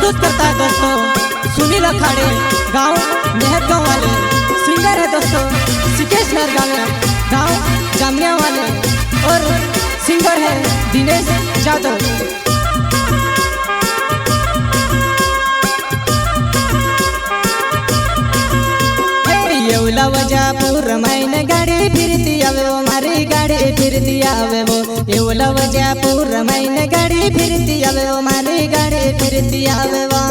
प्रस्तुत करता है दोस्तों सुनील अखाड़े, गांव मेहरगांव वाले। सिंगर है दोस्तों सिकेश मेहरगांव, गांव जामिया वाले। और सिंगर है दिनेश यादव। येवला वजापूर मैन गाड़ी फिरती आवे वो, मारी गाड़ी फिरती आवे वो। येवला वजापूर मैन गाड़ी फिरती आवे वो, मारी गाड़ी फिरती आवे वो।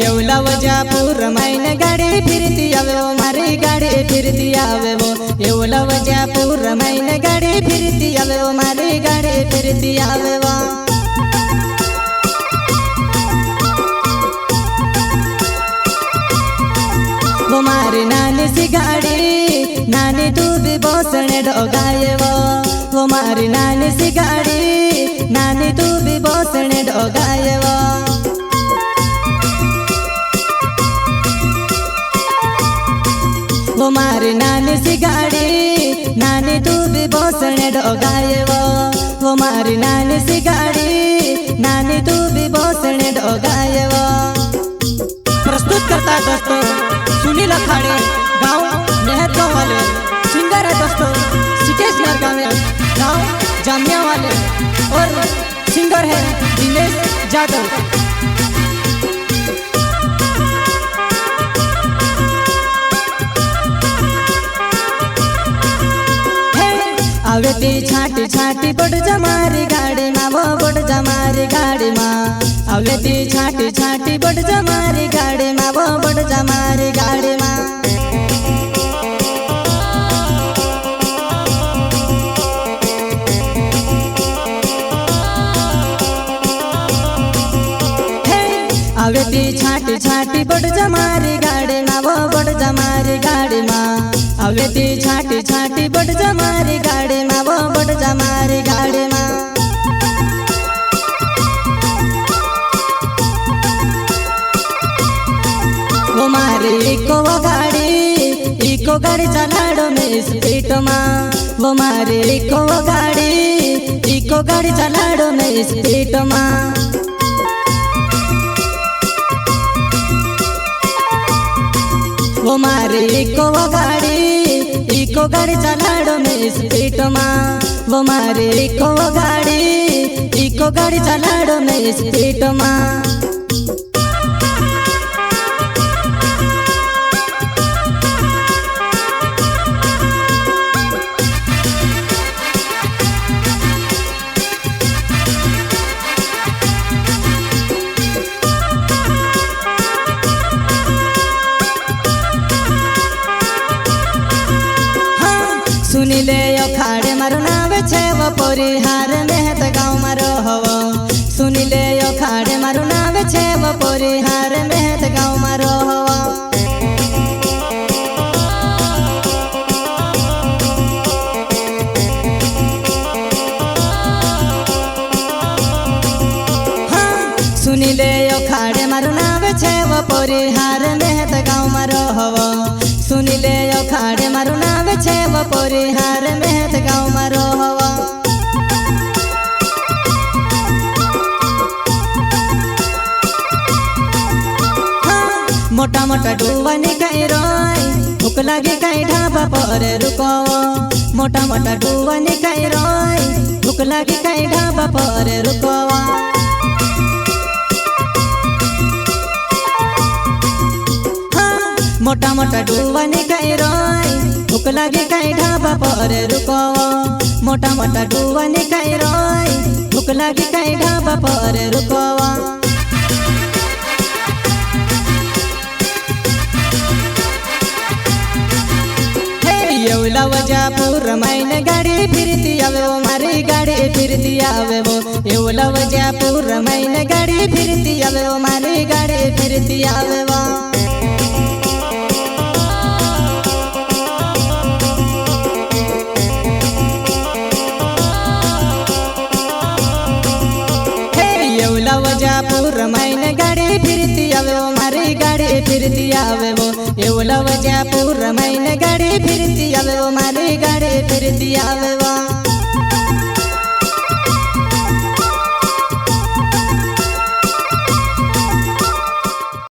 येवला वजापूर मैन गाड़ी फिरती आवे वो, मारी गाड़ी फिरती आवे वो। येवला वजापूर मैन गाड़ी फिरती आवे वो, मारी गाड़ी फिरती आवे वो। वो मारी नानी सी गाड़ी, नानी तू भी बोसने डोगाए वो। वो मारी नानी सी गाड़ी, नानी तू भी बोसने डोगाए वो। वो मारी नानी सी गाड़ी, नानी तू भी बोसने डोगाए वो। वो मारी नानी सी गाड़ी, नानी तू भी बोसने डोगाए वो। प्रस्तुत करता है दोस्तों सुनील अखाड़े, गांव मेहरगांव वाले। सिंगर है दोस्तों सिकेश मेहरगांव, गांव जामिया वाले। और सिंगर है दिनेश यादव। आवे ती छाटी छाटी बड़ जमारी गाड़ी मा वो, बड़ जमारी गाड़ी मा। आवे ती छाटी छाटी बड़ जमारी गाड़ी मा वो, बड़ जमारी गाड़ी मा। आवे ती छाटी छाटी बड़ जमारी गाड़ी मा वो, बड़ जमारी गाड़ी मा। आवे ती छाटी छाटी बड़ जमारी गाड़ी मा वो, बड़ जमारी गाड़ी मा। वो मारी इको गाड़ी चलाड़ो में स्पीड मा। वो मारी इको गाड़ी चलाड़ो में स्पीड मा। वो मारी इको गाड़ी चलाड़ो में स्पीड मा। वो मारी इको गाड़ी चलाड़ो में स्पीड मा। सुनीले अखाड़े मारो नावे छे वो, परिहार मेहत गाँव मारो हवो। सुनीले अखाड़े मारो नावे छे वो, परिहार मेहत गाँव मारो हवो। सुनीले अखाड़े मारो नावे छे वो, परिहार मेहत गाँव मारो हवो। सुनीले अखाड़े मारो नावे छे वो, परिहार मेहत गाँव मारो हवो। मोटा मोटा डुवानी कई रोय, भूख लगी कई ढाबा पर रुको। मोटा मोटा डुवानी कई रोय, भूख लगी कई ढाबा पर रुको। मोटा मोटा डुवानी कई रोय, भूख लगी कई ढाबा पर रुको। मोटा मोटा डुवानी कई रोय, भूख लगी कई ढाबा पर रुको। येवला वजापूर मैन गाड़ी फिरती आवे वो, मारी गाड़ी फिरती आवे वो। येवला वजापूर मैन गाड़ी फिरती आवे वो, मारी गाड़ी फिरती आवे वो। येवला वजापूर मैन गाड़ी फिरती आवे वो, मारी गाड़ी फिरती आवे वो येवला वजापूर मैंने गाड़ी फिरती आवे वो मारी गाड़ी फिरती आवे वो।